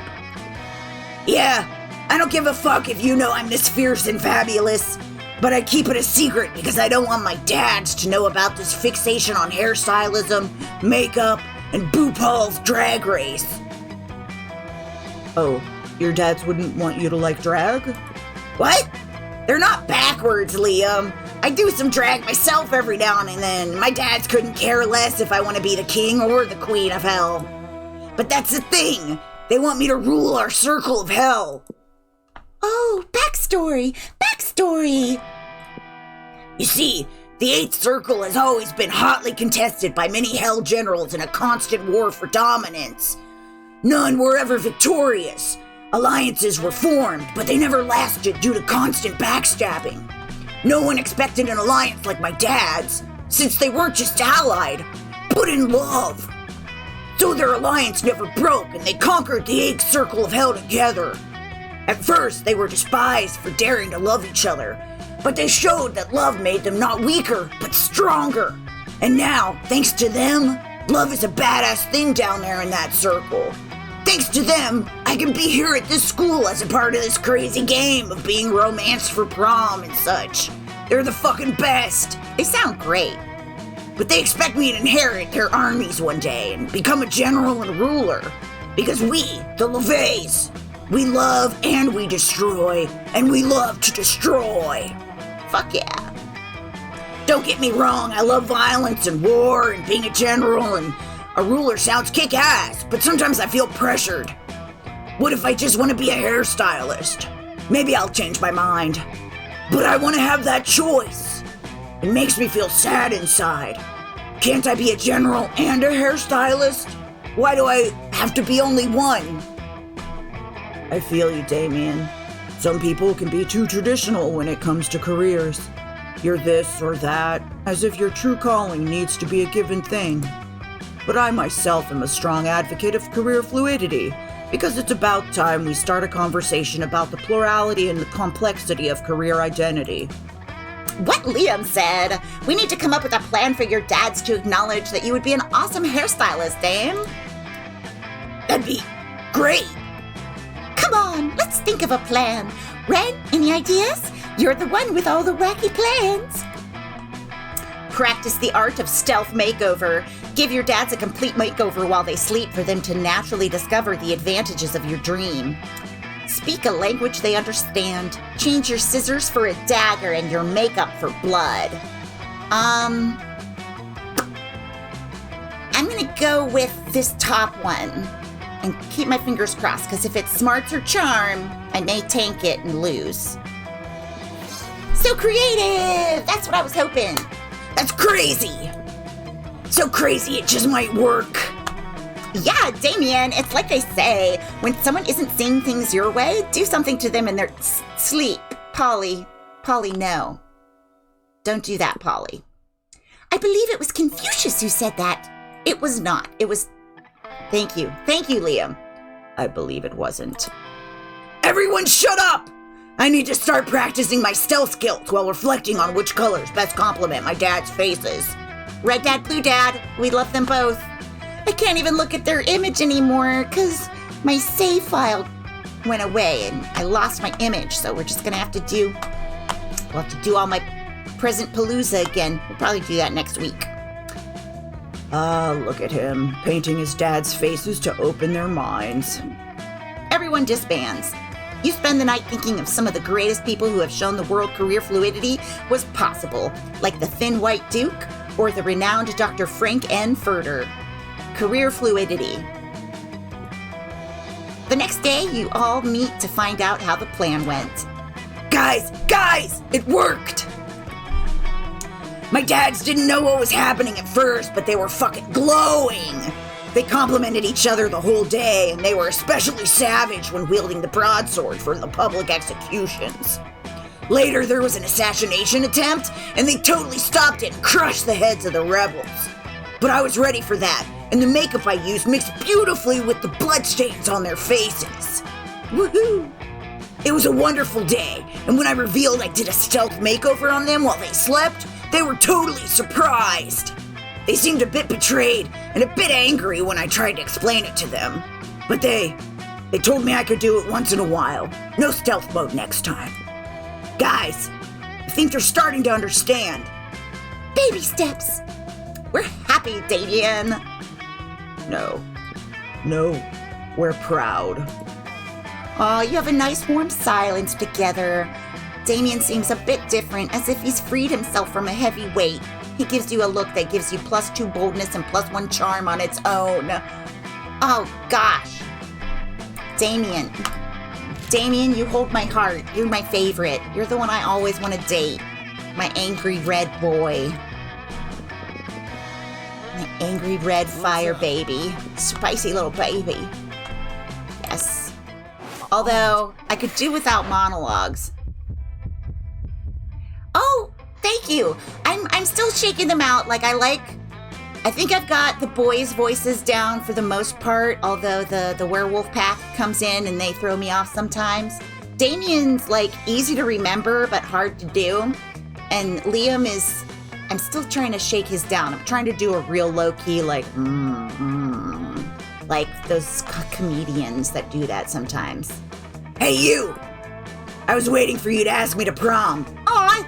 [SPEAKER 2] Yeah, I don't give a fuck if you know I'm this fierce and fabulous, but I keep it a secret because I don't want my dads to know about this fixation on hairstylism, makeup, and RuPaul's Drag Race.
[SPEAKER 3] Oh, your dads wouldn't want you to like drag?
[SPEAKER 2] What? They're not backwards, Liam. I do some drag myself every now and then. My dads couldn't care less if I want to be the king or the queen of hell. But that's the thing. They want me to rule our circle of hell.
[SPEAKER 1] Oh, backstory!
[SPEAKER 2] You see, the 8th Circle has always been hotly contested by many hell generals in a constant war for dominance. None were ever victorious. Alliances were formed, but they never lasted due to constant backstabbing. No one expected an alliance like my dad's, since they weren't just allied, but in love. So their alliance never broke, and they conquered the 8th Circle of Hell together. At first, they were despised for daring to love each other, but they showed that love made them not weaker, but stronger. And now, thanks to them, love is a badass thing down there in that circle. Thanks to them, I can be here at this school as a part of this crazy game of being romanced for prom and such. They're the fucking best.
[SPEAKER 1] They sound great.
[SPEAKER 2] But they expect me to inherit their armies one day and become a general and ruler. Because we, the LeVays, we love and we destroy, and we love to destroy.
[SPEAKER 1] Fuck yeah.
[SPEAKER 2] Don't get me wrong, I love violence and war and being a general and a ruler sounds kick-ass, but sometimes I feel pressured. What if I just want to be a hairstylist? Maybe I'll change my mind. But I want to have that choice. It makes me feel sad inside. Can't I be a general and a hairstylist? Why do I have to be only one?
[SPEAKER 3] I feel you, Damien. Some people can be too traditional when it comes to careers. You're this or that, as if your true calling needs to be a given thing. But I myself am a strong advocate of career fluidity, because it's about time we start a conversation about the plurality and the complexity of career identity.
[SPEAKER 1] What Liam said. We need to come up with a plan for your dads to acknowledge that you would be an awesome hairstylist, Dame.
[SPEAKER 2] That'd be great.
[SPEAKER 1] Come on, let's think of a plan. Ren, any ideas? You're the one with all the wacky plans. Practice the art of stealth makeover. Give your dads a complete makeover while they sleep for them to naturally discover the advantages of your dream. Speak a language they understand. Change your scissors for a dagger and your makeup for blood. I'm gonna go with this top one and keep my fingers crossed, because if it's smarts or charm, I may tank it and lose. So creative! That's what I was hoping.
[SPEAKER 2] That's crazy! So crazy it just might work.
[SPEAKER 1] Yeah, Damien, it's like they say, when someone isn't seeing things your way, do something to them in their sleep. Polly, no. Don't do that, Polly. I believe it was Confucius who said that. It was not. It was... Thank you, Liam.
[SPEAKER 3] I believe it wasn't.
[SPEAKER 2] Everyone shut up! I need to start practicing my stealth skills while reflecting on which colors best complement my dad's faces.
[SPEAKER 1] Red dad, blue dad, we love them both. I can't even look at their image anymore because my save file went away and I lost my image, so we'll have to do all my present palooza again. We'll probably do that next week.
[SPEAKER 3] Look at him, painting his dad's faces to open their minds.
[SPEAKER 1] Everyone disbands. You spend the night thinking of some of the greatest people who have shown the world career fluidity was possible, like the Thin White Duke or the renowned Dr. Frank N. Furter. Career fluidity. The next day, you all meet to find out how the plan went.
[SPEAKER 2] Guys, it worked! My dads didn't know what was happening at first, but they were fucking glowing! They complimented each other the whole day, and they were especially savage when wielding the broadsword for the public executions. Later, there was an assassination attempt, and they totally stopped it and crushed the heads of the rebels. But I was ready for that, and the makeup I used mixed beautifully with the bloodstains on their faces. Woohoo! It was a wonderful day, and when I revealed I did a stealth makeover on them while they slept, they were totally surprised. They seemed a bit betrayed and a bit angry when I tried to explain it to them. But they told me I could do it once in a while. No stealth mode next time. Guys, I think they're starting to understand.
[SPEAKER 1] Baby steps. We're happy, Damien.
[SPEAKER 3] No, we're proud.
[SPEAKER 1] Aw, you have a nice warm silence together. Damien seems a bit different, as if he's freed himself from a heavy weight. He gives you a look that gives you +2 boldness and +1 charm on its own. Oh, gosh. Damien, you hold my heart. You're my favorite. You're the one I always want to date. My angry red boy. My angry red fire baby. Spicy little baby. Yes. Although, I could do without monologues. Oh, thank you. I'm still shaking them out. I think I've got the boys' voices down for the most part, although the werewolf pack comes in and they throw me off sometimes. Damien's easy to remember but hard to do. And Liam I'm still trying to shake his down. I'm trying to do a real low-key like those comedians that do that sometimes.
[SPEAKER 2] Hey, you! I was waiting for you to ask me to prom.
[SPEAKER 1] Aw!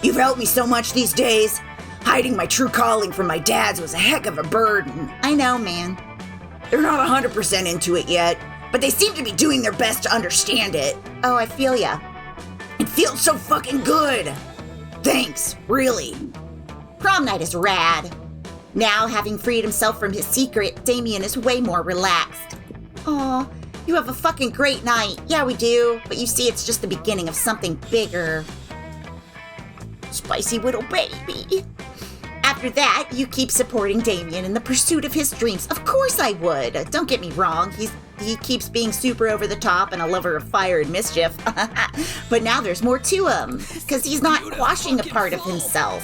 [SPEAKER 2] You've helped me so much these days. Hiding my true calling from my dads was a heck of a burden.
[SPEAKER 1] I know, man.
[SPEAKER 2] They're not 100% into it yet, but they seem to be doing their best to understand it.
[SPEAKER 1] Oh, I feel ya.
[SPEAKER 2] It feels so fucking good. Thanks, really.
[SPEAKER 1] Prom night is rad. Now, having freed himself from his secret, Damien is way more relaxed. Aw, you have a fucking great night. Yeah, we do. But you see, it's just the beginning of something bigger. Spicy little baby. After that, you keep supporting Damien in the pursuit of his dreams. Of course I would. Don't get me wrong. He keeps being super over the top and a lover of fire and mischief. But now there's more to him, because he's not quashing a part of himself.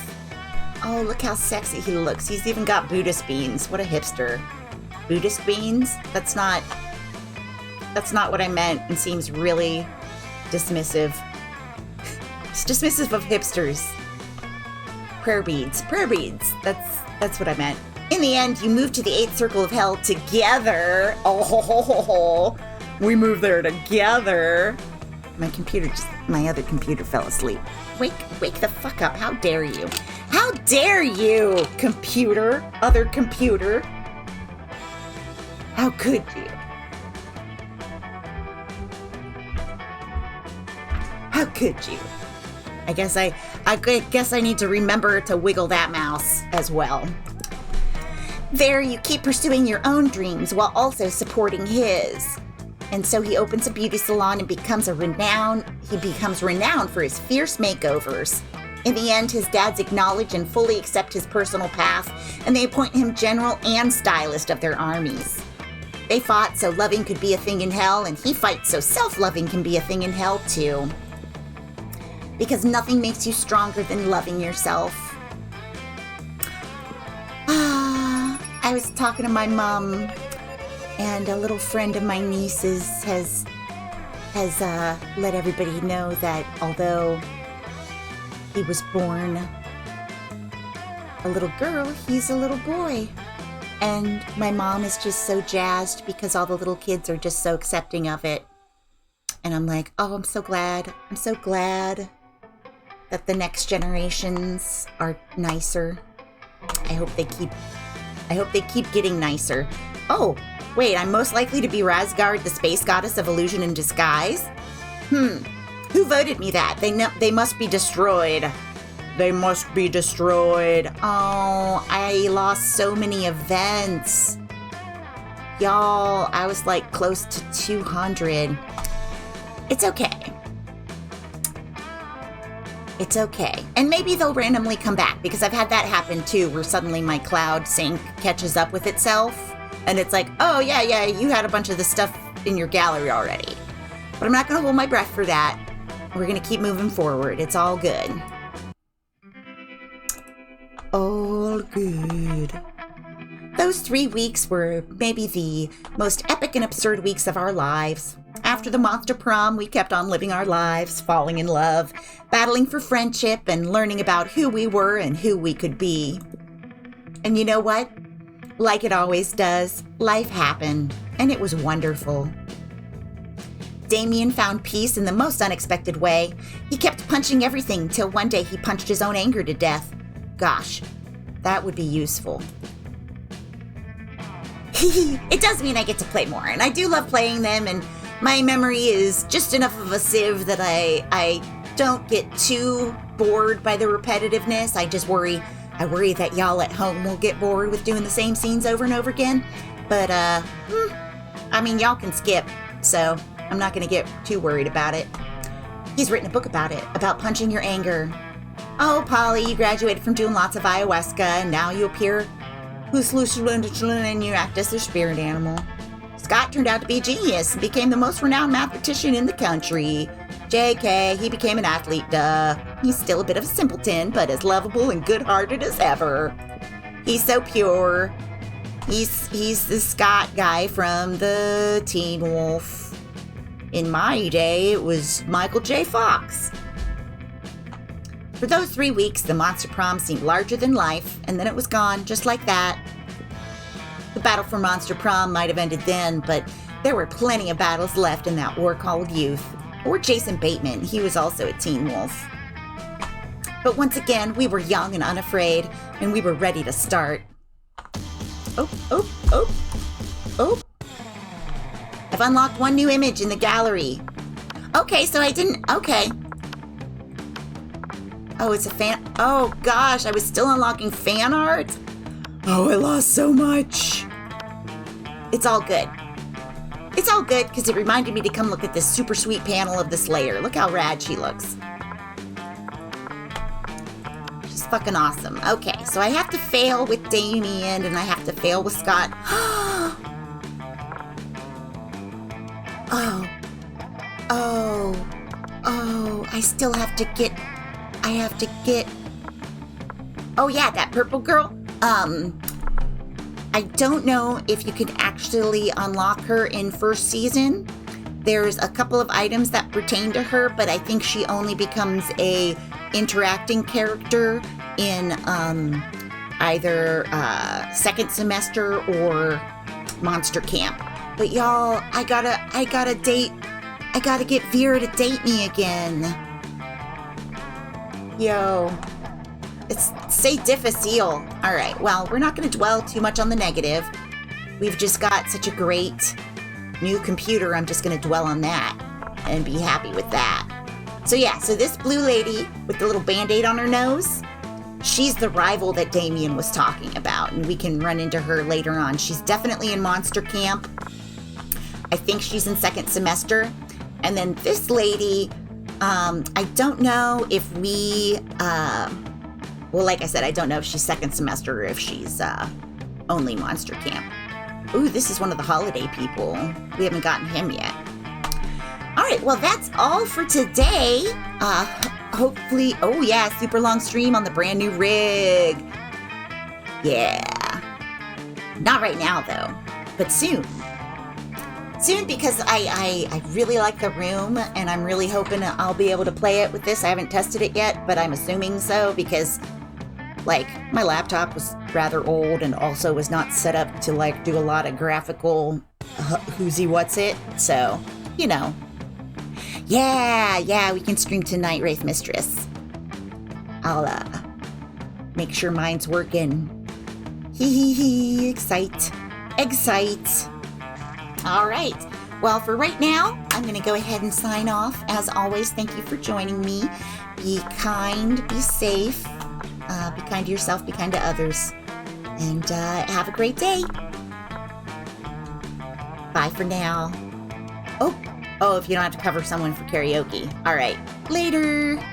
[SPEAKER 1] Oh, look how sexy he looks. He's even got Buddhist beans. What a hipster. Buddhist beans? That's not what I meant and seems really dismissive. It's dismissive of hipsters. Prayer beads. That's what I meant. In the end, you move to the 8th circle of hell together. Oh, we move there together. My other computer fell asleep. Wake the fuck up. How dare you? How dare you, computer? Other computer? How could you? How could you? I guess I need to remember to wiggle that mouse as well. There, you keep pursuing your own dreams while also supporting his. And so he opens a beauty salon and becomes renowned for his fierce makeovers. In the end, his dads acknowledge and fully accept his personal path, and they appoint him general and stylist of their armies. They fought so loving could be a thing in hell, and he fights so self-loving can be a thing in hell too. Because nothing makes you stronger than loving yourself. I was talking to my mom, and a little friend of my niece's has let everybody know that although he was born a little girl, he's a little boy. And my mom is just so jazzed because all the little kids are just so accepting of it. And I'm like, oh, I'm so glad. I'm so glad that the next generations are nicer. I hope they keep getting nicer. Oh, wait, I'm most likely to be Razgard, the space goddess of illusion in disguise? Who voted me that? They must be destroyed. They must be destroyed. Oh, I lost so many events. Y'all, I was like close to 200. It's okay. It's okay. And maybe they'll randomly come back, because I've had that happen too, where suddenly my cloud sync catches up with itself. And it's like, oh, yeah, you had a bunch of the stuff in your gallery already. But I'm not going to hold my breath for that. We're going to keep moving forward. It's all good. All good. Those 3 weeks were maybe the most epic and absurd weeks of our lives. After the monster prom, we kept on living our lives, falling in love, battling for friendship, and learning about who we were and who we could be. And you know what? Like it always does, life happened, and it was wonderful. Damien found peace in the most unexpected way. He kept punching everything till one day he punched his own anger to death. Gosh, that would be useful. It does mean I get to play more, and I do love playing them, and my memory is just enough of a sieve that I don't get too bored by the repetitiveness. I worry that y'all at home will get bored with doing the same scenes over and over again. But, I mean, y'all can skip, so I'm not going to get too worried about it. He's written a book about it, about punching your anger. Oh, Polly, you graduated from doing lots of ayahuasca, and now you appear and you act as their spirit animal. Scott turned out to be a genius and became the most renowned mathematician in the country. JK, he became an athlete, duh. He's still a bit of a simpleton, but as lovable and good-hearted as ever. He's so pure. He's the Scott guy from the Teen Wolf. In my day, it was Michael J. Fox. For those 3 weeks, the monster prom seemed larger than life, and then it was gone, just like that. The battle for monster prom might have ended then, but there were plenty of battles left in that war called youth. Or Jason Bateman, he was also a Teen Wolf. But once again, we were young and unafraid, and we were ready to start. Oh. I've unlocked one new image in the gallery. Okay, so I didn't... Okay. Oh, it's a fan... Oh, gosh, I was still unlocking fan art? Oh, I lost so much. It's all good. It's all good, because it reminded me to come look at this super sweet panel of the Slayer. Look how rad she looks. She's fucking awesome. Okay, so I have to fail with Damien, and I have to fail with Scott. Oh, I still have to get... Oh yeah, that purple girl. I don't know if you can actually unlock her in first season. There's a couple of items that pertain to her, but I think she only becomes a interacting character in either second semester or Monster Camp. But y'all, I gotta get Vera to date me again. Yo, It's say difficile. All right, well, we're not going to dwell too much on the negative. We've just got such a great new computer. I'm just going to dwell on that and be happy with that. So yeah, so this blue lady with the little Band-Aid on her nose, she's the rival that Damien was talking about, and we can run into her later on. She's definitely in monster camp. I think she's in second semester. And then this lady, I don't know if we, well, like I said, I don't know if she's second semester or if she's only monster camp. Ooh, this is one of the holiday people. We haven't gotten him yet. All right, well, that's all for today. Hopefully, oh yeah, super long stream on the brand new rig. Yeah. Not right now, though, but soon. Soon, because I really like the room, and I'm really hoping I'll be able to play it with this. I haven't tested it yet, but I'm assuming so, because, like, my laptop was rather old and also was not set up to, like, do a lot of graphical who's-y what's-it, so, you know. Yeah, we can stream tonight, Wraith Mistress. I'll, make sure mine's working. Excite. All right. Well, for right now, I'm going to go ahead and sign off. As always, thank you for joining me. Be kind, be safe, be kind to yourself, be kind to others, and have a great day. Bye for now. Oh, if you don't have to cover someone for karaoke. All right. Later.